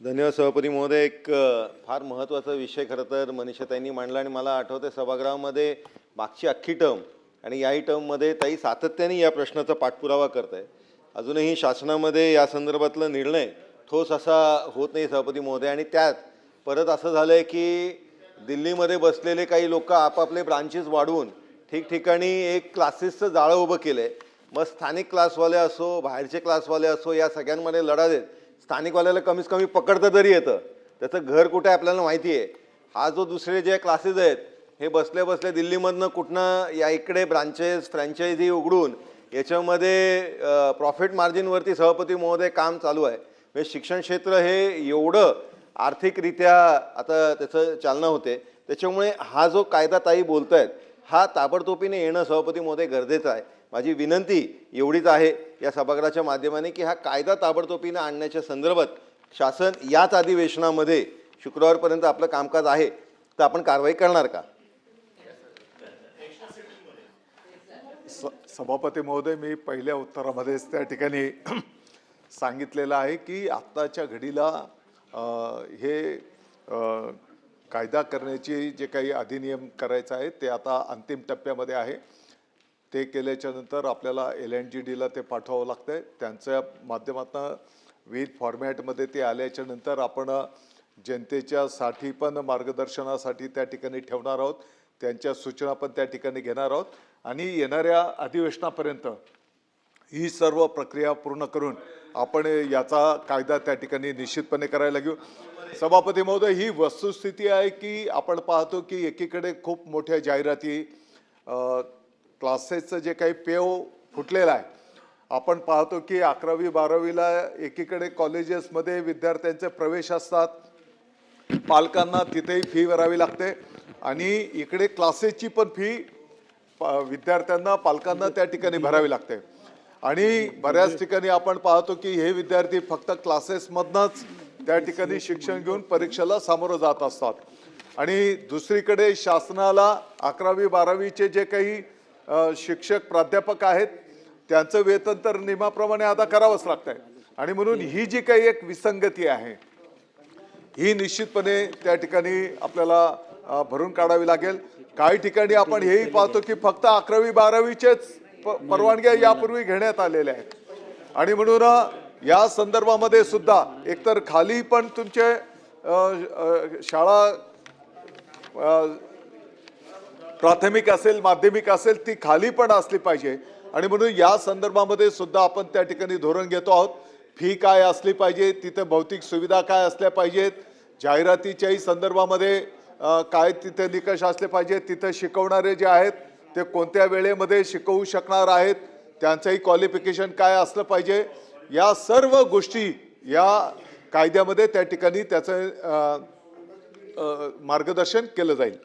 धन्यवाद सभापती महोदय। एक फार महत्त्वाचा विषय खरं तर मनीषाताईंनी मांडला आणि मला आठवते सभागृहामध्ये मागची अख्खी टर्म आणि याही टर्ममध्ये ताई सातत्याने या प्रश्नाचा पाठपुरावा करत आहे। अजूनही शासनामध्ये या संदर्भातला निर्णय ठोस असा होत नाही सभापती महोदय। आणि त्यात परत असं झालं आहे की दिल्लीमध्ये बसलेले काही लोक आपापले ब्रांचेस वाढवून ठिकठिकाणी एक क्लासेसचं जाळं उभं केलं आहे। मग स्थानिक क्लासवाले असो बाहेरचे क्लासवाले असो या सगळ्यांमध्ये लढा देत स्थानिकवाल्याला कमीत कमी पकडता तरी येतं, त्याचं घर कुठे आपल्याला माहिती आहे। हा जो दुसरे जे क्लासेस आहेत हे बसल्या बसल्या दिल्लीमधनं कुठनं या इकडे ब्रांचेस फ्रँचायझी उघडून याच्यामध्ये प्रॉफिट मार्जिनवरती सभापती महोदय काम चालू आहे। म्हणजे शिक्षण क्षेत्र हे एवढं आर्थिकरित्या आता त्याचं चालना होते, त्याच्यामुळे हा जो कायदा ताई बोलतायत हा ताबडतोबीने येणं सभापती महोदय गरजेचं आहे। माझी विनंती एवढीच आहे या सभागृहाच्या माध्यमाने की हा कायदा ताबडतोबीने आणण्याच्या संदर्भात शासन याच अधिवेशनामध्ये शुक्रवारपर्यंत आपलं कामकाज आहे तर आपण कारवाई करणार का? सभापती महोदय, मी पहिल्या उत्तरामध्येच त्या ठिकाणी सांगितलेलं आहे की आत्ताच्या घडीला हे कायदा करण्याची जे काही अधिनियम करायचं आहे ते आता अंतिम टप्प्यामध्ये आहे। ते केल्याच्या नंतर आपल्याला LNGDला ते पाठवावं लागतंय। त्यांच्या माध्यमातून विविध फॉर्मॅटमध्ये ते आल्याच्या नंतर आपण जनतेच्या साठी पण मार्गदर्शनासाठी त्या ठिकाणी ठेवणार आहोत, त्यांच्या सूचना पण त्या ठिकाणी घेणार आहोत आणि येणाऱ्या अधिवेशनापर्यंत ही सर्व प्रक्रिया पूर्ण करून आपण याचा कायदा त्या ठिकाणी निश्चितपणे करायला घेऊ। सभापती महोदय, ही वस्तुस्थिती आहे की आपण पाहतो की एकीकडे खूप मोठ्या जाहिराती क्लासेसचं जे काही पेव फुटलेलं आहे, आपण पाहतो की 11वी 12वीला एकीकडे कॉलेजेसमध्ये विद्यार्थ्यांचे प्रवेश असतात, पालकांना तिथेही फी भरावी लागते आणि इकडे क्लासेसची पण फी विद्यार्थ्यांना पालकांना त्या ठिकाणी भरावी लागते। आणि बऱ्याच ठिकाणी आपण पाहतो की हे विद्यार्थी फक्त क्लासेसमधनंच त्या ठिकाणी शिक्षण घेऊन परीक्षेला सामोरं जात असतात आणि दुसरीकडे शासनाला 11वी 12वीचे जे काही शिक्षक प्राध्यापक आहेत त्यांचं वेतन तर नियमाप्रमाणे अदा करावंच लागतंय आणि म्हणून ही जी काही एक विसंगती आहे ही निश्चितपणे त्या ठिकाणी आपल्याला भरून काढावी लागेल। काही ठिकाणी आपण हेही पाहतो की फक्त 11वी 12वीचेच परवानग्या यापूर्वी घेण्यात आलेल्या आहेत आणि म्हणून या संदर्भामध्ये सुद्धा एकतर खाली पण तुमचे शाळा प्राथमिक असेल माध्यमिक असेल ती खाली पण असली पाहिजे आणि म्हणून या संदर्भामध्ये सुद्धा आपण त्या ठिकाणी धोरण घेतो आहोत। फी काय असली पाहिजे, तिथे भौतिक सुविधा काय असल्या पाहिजेत, जाहिरातीच्याही संदर्भामध्ये काय तिथे निकष असले पाहिजे, तिथे शिकवणारे जे आहेत ते कोणत्या वेळेमध्ये शिकवू शकणार आहेत, त्यांचंही क्वालिफिकेशन काय असलं पाहिजे, या सर्व गोष्टी या कायद्यामध्ये त्या ठिकाणी त्याचं मार्गदर्शन केलं जाईल।